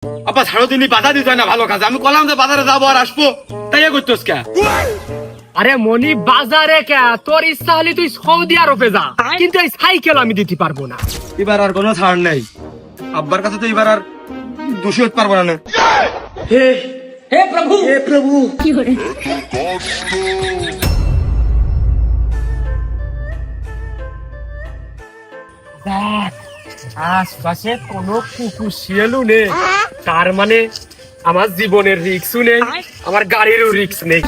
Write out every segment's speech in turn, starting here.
আব্বা সারাদিনই বাধা দিতে হয় না ভালো কাজ। আমি কলাম যে বাজারে যাবো আর আসবো, তাই করতেছ কে? আরে মনি, বাজারে কে? তোর ইচ্ছা হলে তুই সৌদি আরবে যা, কিন্তু এই সাইকেল আমি দিতে পারবো না। এবার আর কোনো ছাড় নেই। আব্বার কাছে তো এবার আর দোষী হতে পারবো না। হে প্রভু, আশপাশে কোনো কুকুর শিয়ালও নেই, তার মানে আমার জীবনের রিস্কও নেই, আমার গাড়িরও রিস্ক নেই।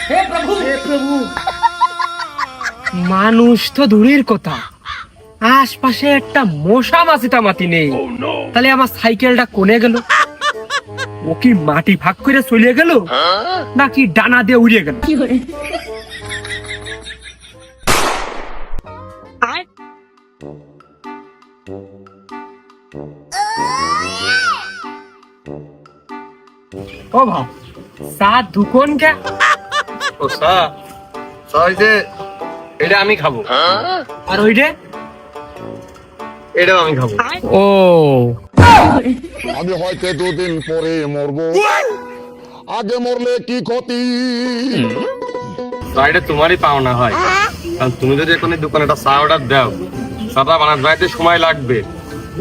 হে প্রভু, মানুষ তো দূরের কথা, আশপাশে একটা মশা মাছিটা মাটি নেই। তাহলে আমার সাইকেলটা কোনে গেল? ও কি মাটি ভাগ করে চলে গেল, নাকি ডানা দিয়ে উড়িয়ে গেল? ও ভাই, চা দুকন কে? ও যে এটা আমি খাবো, আর ওইটা এটাও আমি খাবো। ও আমি হয়তো দুদিন পরে মরবো, আগে মরলে কি ক্ষতি? এটা তোমারই পাওনা হয়, কারণ তুমি যদি এখন এই দোকানে একটা চা অর্ডার দাও, চাটা বানাতে বানাতে সময় লাগবে,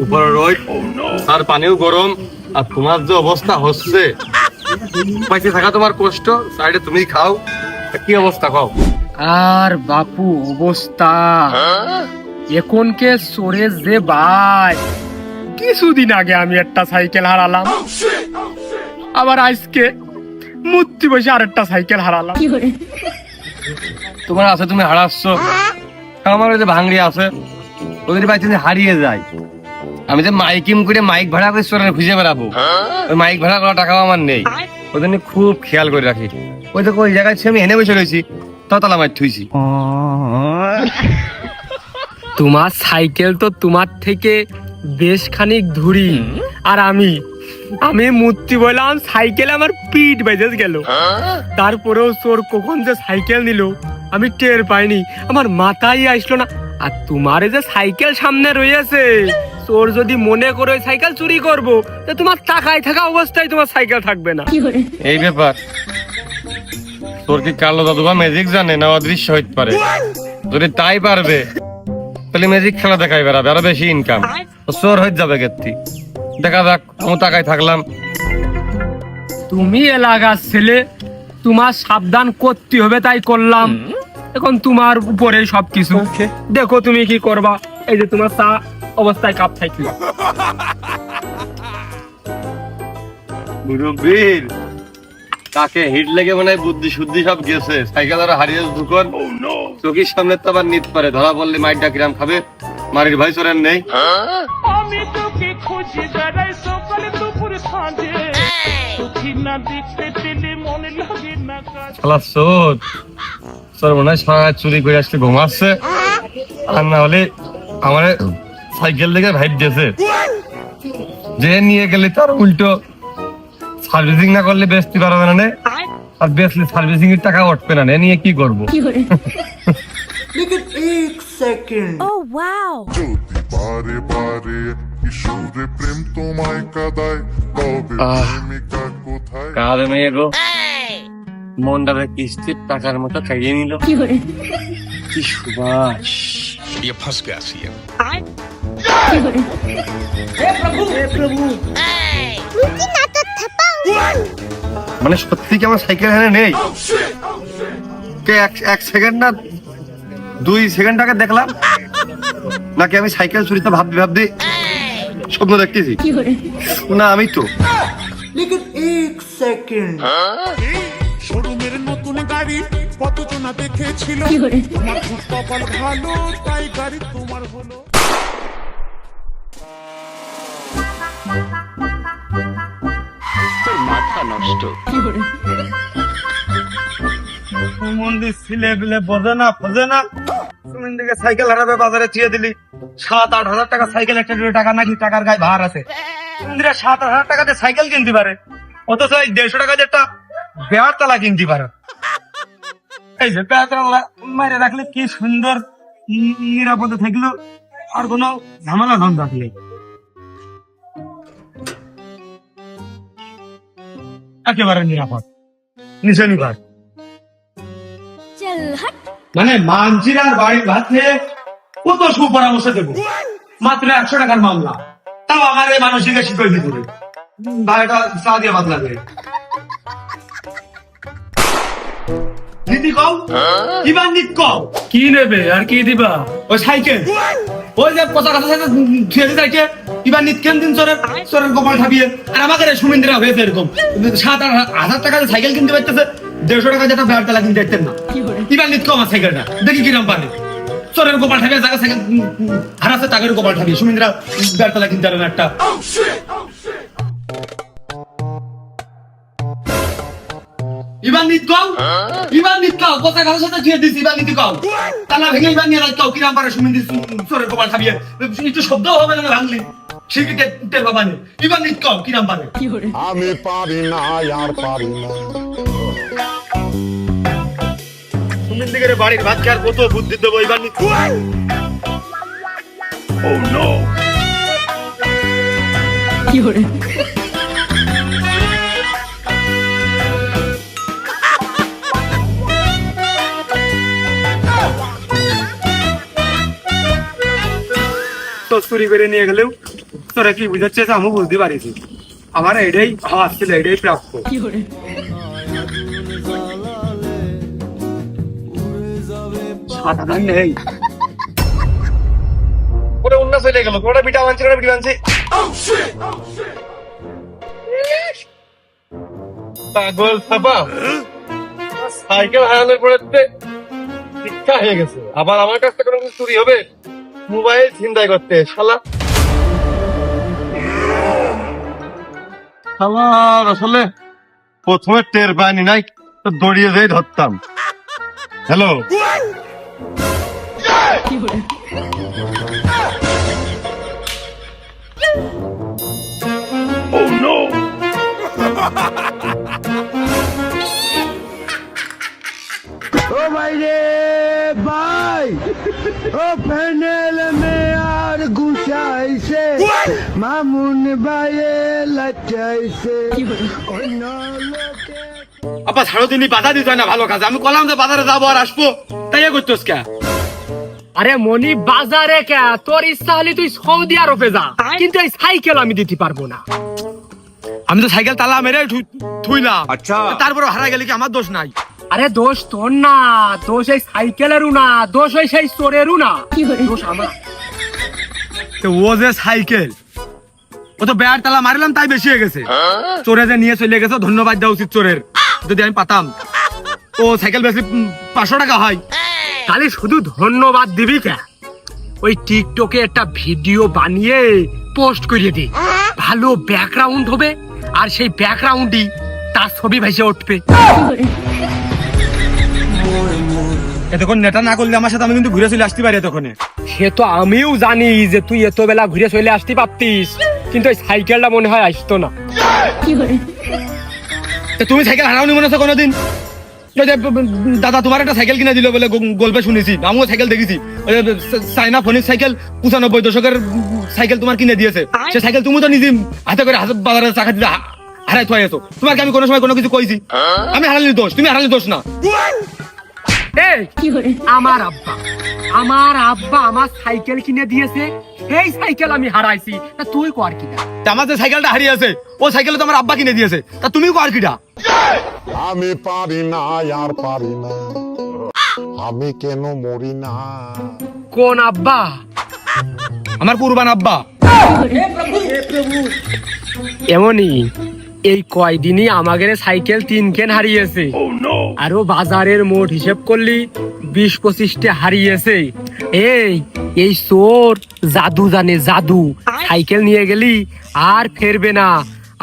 উপরে রোদ আর পানিও গরম, আর তোমার যে অবস্থা হচ্ছে, পাইতে থাকা তোমার কষ্ট, সাইডে তুমি খাও, কি অবস্থা খাও? আর বাপু অবস্থা এখনকে সরে যে ভাই, কিছুদিন আগে আমি একটা সাইকেল হারালাম, আবার আজকে মূর্তি বসে আরেকটা সাইকেল হারালাম। তোমার আছে তুমি হারাচ্ছ, আমার ওই যে ভাঙড়ি আছে, ওদের বাড়িতে হারিয়ে যায়, আমি যে মাইকিং করে মাইক ভাড়া করে চোরে খুঁজে বেড়াবো, ওই মাইক ভাড়া করা টাকাও আমার নেই, ওই জন্য খুব খেয়াল করে রাখি। ওই তো ওই জায়গায় আমি এনে বসে রয়েছি, তালা মার থুইছি। তোমার সাইকেল তো তোমার থেকে বেশ খানিক ধুরি, আর আমি মূর্তি বললাম, সাইকেল আমার পিঠ বেজে গেল, তারপরেও চোর কখন যে সাইকেল নিল আমি টের পাইনি, আমার মাথায় আসলো না। আর তোমার যে সাইকেল সামনে রয়েছে, চোর যদি মনে করে সাইকেল চুরি করবো, তো তোমার টাকায় থাকা অবস্থায় তোমার সাইকেল থাকবে না। এই ব্যাপার, তোর কি কালো দাদু বা ম্যাজিক জানে না অদৃশ্য হইতে পারে? যদি তাই পারবে তাহলে ম্যাজিক খেলা দেখাই বেড়াবে, আরো বেশি ইনকাম, চোর হয়ে যাবে গেত্তি। দেখা যাক, আমি তাকায় থাকলাম। তুমি এলাকার ছেলে, তোমার সাবধান করতে হবে, তাই করলাম। এখন তোমার উপরে সবকিছু, দেখো তুমি কি করবা। এই যে তোমার চা অবস্থায় কাপ থাকলো। মুরব্বীর তাকে হিট লেগে মনে হয় বুদ্ধি শুদ্ধি সব গেছে, সাইকেল আর হারিয়ে দুকন চোখের সামনে তো আবার নিতে পারে, ধরা বললে মাইরটা কিরাম খাবে। মারির ভাই চোরেন নেই, আমি তোকে খুঁজি বেড়াই সকালে দুপুর সাঁঝে, তোকে না দেখতে পেলে মনে লাগে না কাজ। শালা চোর মনে হয় সারা চুরি করে আসতে ঘুমাচ্ছে, আর না হলে আমার সাইকেল থেকে ভাইট দিয়েছে, যে নিয়ে গেলে তার উল্টো সার্ভিসিং না করলে বেচতে পারবে না, আর বেচলে সার্ভিসিং এর টাকা উঠবে না, নিয়ে কি করবো? Oh wow! যদি বারে বারে কিশোরে প্রেম তোমায় কাদায়, তবে প্রেমিকা কোথায়? কার মেয়ে গো, মনটাকে কিস্তির টাকার মতো খাইয়ে নিল, কি সুবাস। ये फंस गया सीएम। মানে সত্যি কি আমার সাইকেল এখানে নেই? এক সেকেন্ড না 2 সেকেন্ড আগে দেখলাম, নাকি আমি সাইকেল চুরিতে ভাবতে স্বপ্ন দেখতেছি? না আমি তো শোরুমের নতুন গাড়ি কতজনা দেখেছিল, তোমার খুব কপাল ভালো, তাই গাড়ি তোমার হলো। माथा नष्ट মন্দির ছিলে বিলে বোঝে না ফোঝে না, তুমি দিকে সাইকেল হারাবে বাজারে চিয়ে দিলি, 7-8 হাজার টাকা সাইকেল, একটা টাকা নাকি টাকার গায়ে ভার আছে, ইন্দিরা 7-8 হাজার টাকাতে সাইকেল কিনতে পারে, অথচ এই 150 টাকা একটা বেয়ার তালা কিনতে পারো। এই যে বেয়ার তালা মারে রাখলে কি সুন্দর নিরাপদে থাকলো, আর কোনো ঝামেলা ধন্দা নেই। একেবারে নিরাপদ, নিচে নিবার। মানে মানজিরার বাড়ির ভাতে কত সুপরামর্শ দেবো, মাত্র 100 টাকার মামলা, তাও আমার এই মানসিক শিকল দিতে হবে। ভাইটা চা দিয়ে ভাত লাগবে। নীতি কও, কিবার নিত কও, কি নেবে আর কি দিবা? ওই সাইকেল, ওই যে পচা কথা সাথে ছেড়ে যাইছে, কিবার নিত কেন দিন চোরের কপাল ঠাপিয়ে। আর আমাকে সুমিন্দ্রা হয়েছে এরকম 7,000 টাকা সাইকেল কিনতে পারতেছে, 150 টাকা যেটা বেড় তালা কিনতে পারতেন না। কিবার নিত কও আমার সাইকেলটা, দেখি কিরম পারে। চোরের কপাল ঠাপিয়ে জায়গা সাইকেল হারাচ্ছে, টাকার কপাল ঠাপিয়ে সুমিন্দ্রা বেড় তালা কিনতে পারে না একটা। ইবার নিত কও, ইবার নিত কও, কথা কথা সাথে ছুঁয়ে দিছি, ইবার নিত কও, তালা ভেঙে ইবার নিয়ে রাখতাও কিরাম পারে সুমিন্দ্রি চোরের কপাল খাবিয়ে, একটু শব্দ হবে না ভাঙলি শিখিতে তেল বাবা নেই। ইবার নিত কও, কিরাম পারে। আমি পারি না আর পারি না। সুমিন্দ্রিকের বাড়ির ভাত খেয়ার কত বুদ্ধি দেবো, ইবার নিত। Oh no! কি হরে? চুরি করে নিয়ে গেলেও তোরা কি বুঝাচ্ছে আমি বুঝতে পারিছি, আমার এটাই ভাব ছিল, এটাই প্রাপ্য। সাধারণ নেই ওটা উন্নস হয়ে গেল, ওটা বিটা মানছে, ওটা বিটা মানছে। পাগল ছাপা, সাইকেল হারানোর পরে শিক্ষা হয়ে গেছে, আবার আমার কাছ থেকে কোনো কিছু চুরি হবে, মোবাইল ছিনতাই করতে শালা। আসলে প্রথমে টের পাইনি নাই তো দড়িয়ে যেয়ে ধরতাম। হ্যালো, ও ভাই রে ভাই, ও প্যানেল মে আর গুছাইছে, মামুন ভাইয়ে লাচাইছে। আপা ছাড়ো, তিনি বাধা দিত না ভালো কাজ। আমি কলাম যে বাজারে যাবো আর আসবো, তাই করতোস কে? আরে মনি, বাজারে কে? তোর ইচ্ছা হলে তুই সৌদি আরবে যা, কিন্তু এই সাইকেল আমি দিতে পারবো না। আমি তো সাইকেল তালা মেরে থুইলাম, আচ্ছা তারপরে হারা গেলে কি আমার দোষ নাই? আরে দোষ তোর না, দোষ এই সাইকেলেরও না, দোষ ওই সেই চোরেরও না, দোষ আমার। তো ও যে সাইকেল, ও তো বেয়ার তালা মারলাম তাই বেশি হয়ে গেছে। চোরে যে নিয়ে চলে গেছে, ধন্যবাদ দেওয়া উচিত চোরের। যদি আমি পাতাম ও সাইকেল বেশি 500 টাকা হয়, তাহলে শুধু ধন্যবাদ দিবি কে? ওই টিকটকে একটা ভিডিও বানিয়ে পোস্ট করিয়ে দি, ভালো ব্যাকগ্রাউন্ড হবে, আর সেই ব্যাকগ্রাউন্ডই তার ছবি ভেসে উঠবে। এতক্ষণ নেটা না করলে আমার সাথে আমি কিন্তু ঘুরে চলে আসতে পারি এতক্ষণে। সে তো আমিও জানি যে তুই এত বেলা ঘুরে চলে আসতে পারতিস, কিন্তু ওই সাইকেলটা মনে হয় আসতো না। তুমি সাইকেল হারাওনি মনে হচ্ছে কোনোদিন? দাদা তোমার একটা সাইকেল কিনে দিল বলে গল্পে শুনেছি, আমিও সাইকেল দেখেছি। চাইনা ফোনিক সাইকেল 95 দশকের সাইকেল তোমার কিনে দিয়েছে। সে সাইকেল তুমি তো নিজে হাতে করে বাজারে চাকা দিতে হারাই থুয়ে আছো। তোমার কি আমি কোনো সময় কোনো কিছু কইছি? আমি হারালি দোষ, তুমি হারালি দোষ না। আমার আব্বা আমার সাইকেল কিনে দিয়েছে, এই সাইকেল আমি হারাইছি, তা তুই কর কিনা? আমার যে সাইকেলটা হারিয়েছে ও সাইকেল তো আমার আব্বা কিনে দিয়েছে, তা তুমি কর কিনা? আমি পারি না আর পারি না, আমি কেন মরি না? কোন আব্বা? আমার কুরবান আব্বা। এমনই এই কয়দিনই আমাদের সাইকেল 3 কেন হারিয়েছে, আরো বাজারের মোট হিসেব করলি 20-25টা হারিয়েছে। এই চোর জাদু জানে, জাদু। সাইকেল নিয়ে গেলি আর ফেরবে না।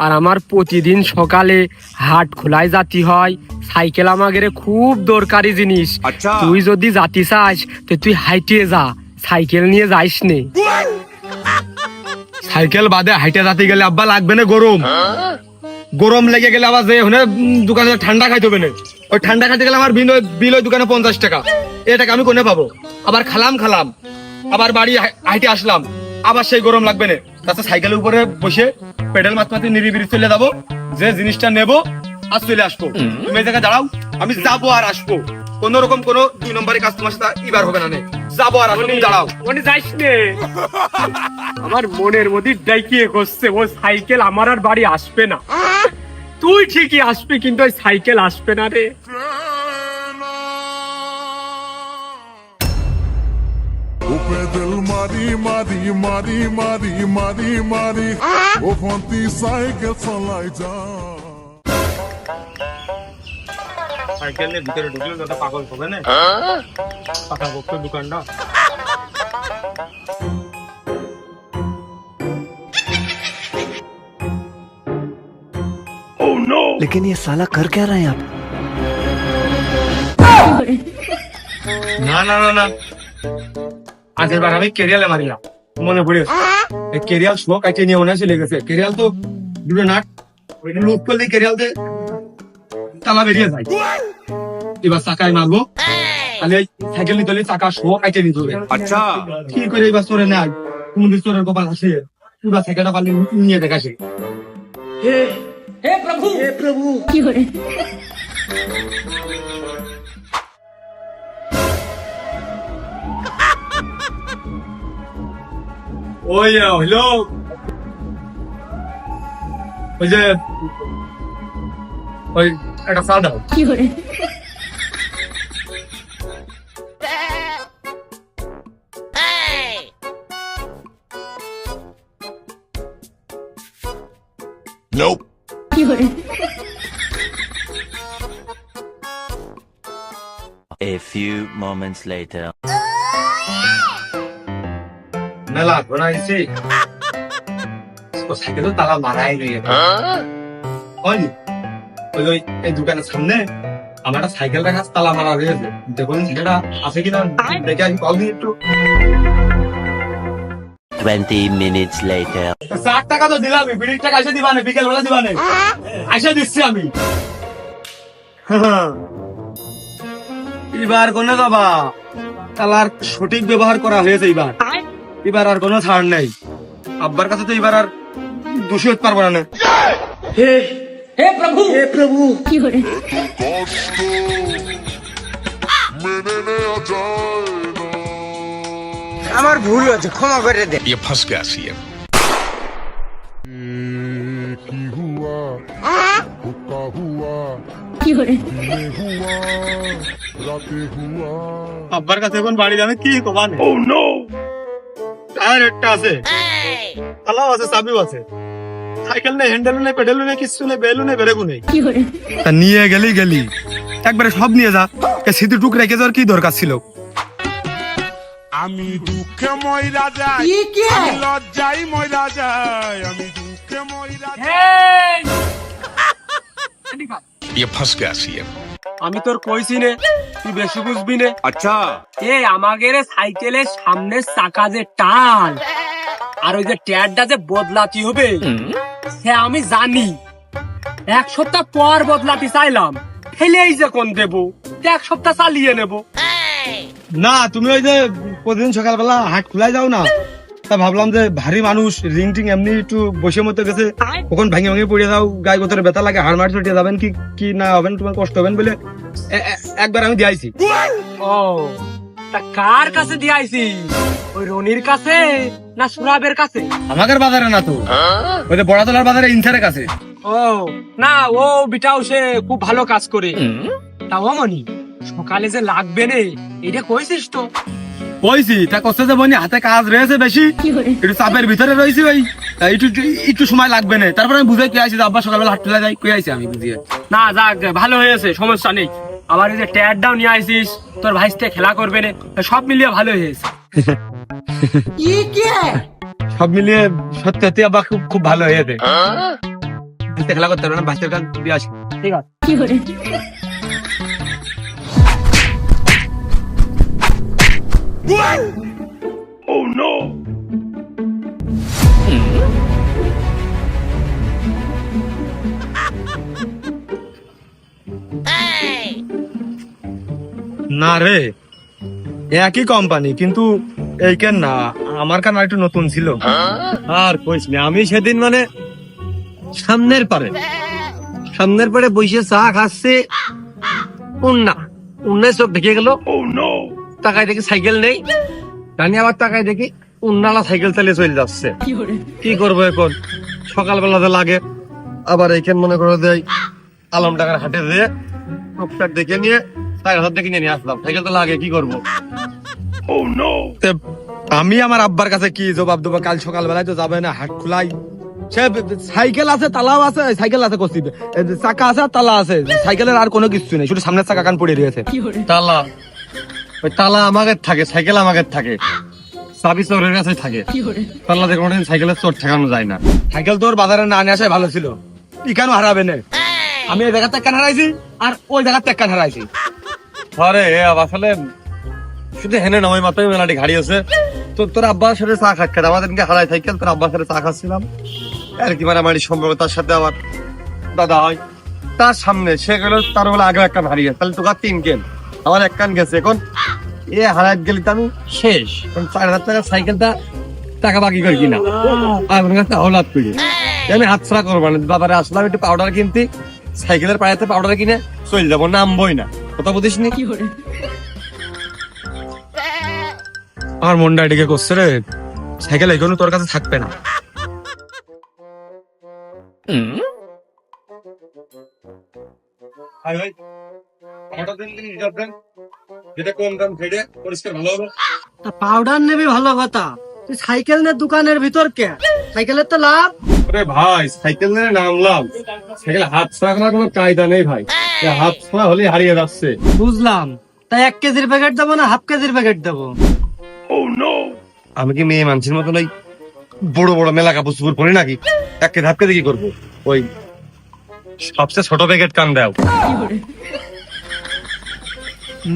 আর আমার প্রতিদিন সকালে হাট খোলায় জাতি হয়, সাইকেল আমাদের খুব দরকারি জিনিস। তুই যদি জাতি চাস তো তুই হাইটে যা, সাইকেল নিয়ে যাইস নে। সাইকেল বাদে হাইটে জাতি গেলে আব্বা লাগবে না গরম, গরম লেগে গেলে আবার যে ওখানে দোকানে ঠান্ডা খাইতে হবে না, ওই ঠান্ডা খাইতে গেলে আমার বিল ওই দোকানে 50 টাকা, এই টাকা আমি কোনে পাবো? আবার খালাম আবার বাড়ি হাইটে আসলাম, আবার সেই গরম লাগবে না। তাছাড়া সাইকেলের উপরে বসে পেডেল মারতে নিরিবিরি চলে যাবো, যে জিনিসটা নেবো আর চলে আসবো। তুমি এই জায়গায় দাঁড়াও, আমি যাবো আর আসবো, কোন রকম কোনো 2 নম্বরের কাজ তোমার সাথে এবার হবে না, যাবো আর আসবো, তুমি দাঁড়াও। ওনে যাইস নে, আমার মনের মধ্যে ডাইকিয়ে করছে ও সাইকেল আমার আর বাড়ি আসবে না। তুই ঠিকই আসবি, কিন্তু ওই সাইকেল আসবে না রে। Pedal mari mari mari mari mari mari O fonti cycle চালাই যা সাইকেলের ভিতরে ঢুকলে দাদা পাগল হবে না, পাকা বক্ত দোকানটা। लेकिन ये साला कर क्या रहे हैं आप? না না না না, আগের বার আমি কেরিয়ালে মারিলাম, মনে পড়ে কেরিয়াল শো কাটে নিয়ে মনে চলে গেছে। কেরিয়াল তো দুটো নাট ওইটা লুট করলে কেরিয়ালতে তালা বেরিয়ে যায়। এবার চাকায় মারবো, তাহলে সাইকেল নিতে হলে চাকা শো কাটে নিতে হবে। আচ্ছা কি করে এবার চোরে নেয়, কোন চোরের কপাল আসে, পুরা সাইকেলটা পারলে নিয়ে দেখাছে। ওই হইলো ওই যে ওই একটা চা দাও। Nope. A few moments later. মেলা ঘোরাইছি, সাইকেল তালা মারাই রয়ে হয়নি। ওই এই দোকানের সামনে আমার একটা সাইকেল রাখা তালা মারা রয়েছে, দেখুন সেটা আছে কিনা দেখে আমি কল দিই একটু। 20 minutes later. 60 টাকা তো দিলাম, বিড়ির টাকা এসে দিবানে, বিকেল বেলা দিবানে, এসে দিচ্ছি আমি। এবার কোনে যাবা, তালার সঠিক ব্যবহার করা হয়েছে এবার আর কোনো ছাড় নেই। আব্বার কাছে তো এবার আর দোষী হতে পারবো না। কষ্ট মেনে নেওয়া যায় না। আমার ভুল হয়েছে, ক্ষমা করে দে। ये फंस गया सीएम। কি হুয়া হুকা হুয়া দিনে হুয়া রাতে হুয়া। আব্বার কাছে এখন বাড়ি যাবে কি কবানে? ও নো, টায়ার একটা আছে, তালাও আছে, চাবিও আছে, সাইকেল নেই, হ্যান্ডেল নেই, পেডেল নেই, কিছু নেই, বেলু নেই, বেরেকু নেই। তা নিয়ে গেলি একবারে সব নিয়ে যা, সিধু টুক রেখে যাওয়ার কি দরকার ছিল? আমি দুঃখে ময়রা যাই, আমি লজ্জাই ময়রা যাই, আমি দুঃখে ময়রা যাই। ये फंस गया सीएम। আমি তোর কইছি নে, তুই বেশি বুঝবি নে। আচ্ছা আমাদের সাইকেলের সামনের চাকা যে টাল আর ওই যে টায়ারটা যে বদলাতে হবে সে আমি জানি। 1 সপ্তাহ পর বদলাতে চাইলাম, ফেলেই যে কোন দেবো, 1 সপ্তাহ চালিয়ে নেব। না তুমি ওই যে প্রতিদিন সকালবেলা হাট খোলাই যাও না, তা ভাবলাম যে ভারী মানুষ রিং টিং এমনি একটু বসে মতো গেছে, কখন ভাঙে পড়ে যাও, গায়ে গোতরে ব্যথা লাগে, হাড় মার ছুটে যাবেন কি না হবেন, তোমার কষ্ট হবেন বলে একবার আমি দিয়েছি। ও তা কার কাছে দিয়েছি, ওই রনির কাছে না সুরাবের কাছে? আমাদের বাজারে না তো, ওই যে বড়াতলার বাজারে ইনসারের কাছে। ও না, ও বিটাও সে খুব ভালো কাজ করে। তাও মনি সকালে যে লাগবে নে এটা কইছিস তো? কইছি, তা কষ্ট যে বনি হাতে কাজ রয়েছে বেশি, একটু চাপের ভিতরে রয়েছি, ওই একটু সময় লাগবে না। তারপরে আমি বুঝাই আইছি যে আব্বা সকালবেলা হাঁটতে যাই, কই আইছি আমি বুঝিয়ে। না যাক, ভালো হয়েছে, সমস্যা নেই। আবার এই যে টায়ারটাও নিয়ে আইছিস, তোর ভাইস্তে খেলা করবে না, সব মিলিয়ে ভালো হয়েছে। সব মিলিয়ে সত্যি সত্যি আব্বা খুব ভালো হয়েছে। খেলা করতে পারবে না, বাচ্চার কাজ দিয়ে আসি। ঠিক আছে। Oh no! না রে, একই কোম্পানি, কিন্তু এই কেন না, আমার কান একটু নতুন ছিল। আর কইস না, আমি সেদিন মানে সামনের পারে বসে চা খাচ্ছে, উন্নায় চোখ ঢেকে গেল। তাকায় দেখি সাইকেল নেই, জানি আবার তাকায় দেখি উন্নালা সাইকেল চালিয়ে চলে যাচ্ছে। কি করবো এখন, সকালবেলাতে লাগে। আবার এইখান মনে করে দেয় আলম টাকার হাটে দিয়ে টুকটাক দেখে নিয়ে 4,000 দেখে নিয়ে আসলাম। সাইকেল তো লাগে, কি করবো। আমি আমার আব্বার কাছে কি জবাব দেবো? কাল সকালবেলায় তো যাবে না হাট খোলাই, সে সাইকেল আছে, তালাও আছে, সাইকেল আছে, কষি চাকা আছে, তালা আছে, সাইকেলের আর কোনো কিছু নেই, শুধু সামনের চাকা কান পড়ে রয়েছে। তালা, ওই তালা আমাদের থাকে, সাইকেল আমাদের থাকে, চাবি চোরের কাছে থাকে। তালাতে কোনোদিন সাইকেলের চোর ঠেকানো যায় না। সাইকেল তোর বাজারে না নিয়ে আসাই ভালো ছিল, কেন হারাবে না? আমি এই জায়গার টেক্কান হারাইছি আর ওই জায়গার টেক্কান হারাইছি। আরে আসলে শুধু হেনে নয় মাত্রই মেলাটি গাড়ি আছে। তোর আব্বার সাথে চা খাচ্ছিল, আমাদের হারাই সাইকেল, তোর আব্বার সাথে চা খাচ্ছিলাম আর কি মারামারি সম্ভব। তার সাথে আমার দাদা হয়, তার সামনে সে গেল, তার বলে আগে এক কান হারিয়ে, তাহলে তোকার 3 কেন, আমার 1 কান গেছে। এখন এ হারাই গেলি তো আমি শেষ। 4,000 টাকার সাইকেলটা টাকা বাকি করে কিনা আমার কাছে হলাত করি, আমি হাত ছাড়া করবো না। বাবারে আসলাম একটু পাউডার কিনতে, সাইকেলের পায়েতে পাউডার কিনে চলে যাবো, নামবই না। কথা বুঝিস নি? আমার মনটা এদিকে করছে রে, সাইকেল এখনো তোর কাছে থাকবে না। পাউডার নেবি ভালো কথা, তুই সাইকেল নে দোকানের ভিতর কে? সাইকেলের তো লাভ। আরে ভাই, সাইকেল নিয়ে নামলাম, সাইকেল হাত ছাড়া করার কোনো কায়দা নেই ভাই, হাত ছাড়া হলেই হারিয়ে যাচ্ছে। বুঝলাম, তাই 1 কেজির প্যাকেট দেবো না হাফ কেজির প্যাকেট দেবো? আমি কি মেয়ে মানুষের মতন ওই বড় বড় মেলা কাপড় চুপড় পরি নাকি? 1 কেজি হাফ কেজি কি করবো? ওই সবচেয়ে ছোট প্যাকেট কান দাও।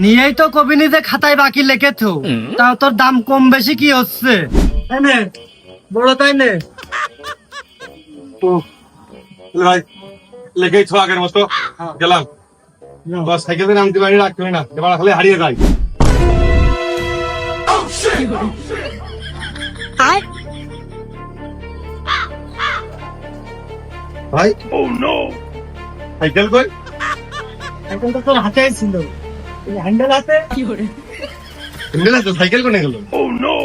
নিয়েই তো কবি নিজে খাতায় বাকি লেখেছো, তাও তোর দাম কম বেশি কি হচ্ছে? বড় তাই নে ভাই, লেখেই ছ আগের মতো গেলাম। সাইকেল নামতে পারি, রাখতে পারি না, এবার খালি হারিয়ে যায়। ভাই, সাইকেল কই? সাইকেল তো তোর হাতে ছিল, হ্যান্ডেল আছে। হ্যান্ডেল আছে, সাইকেল কোনে গেল? Oh no!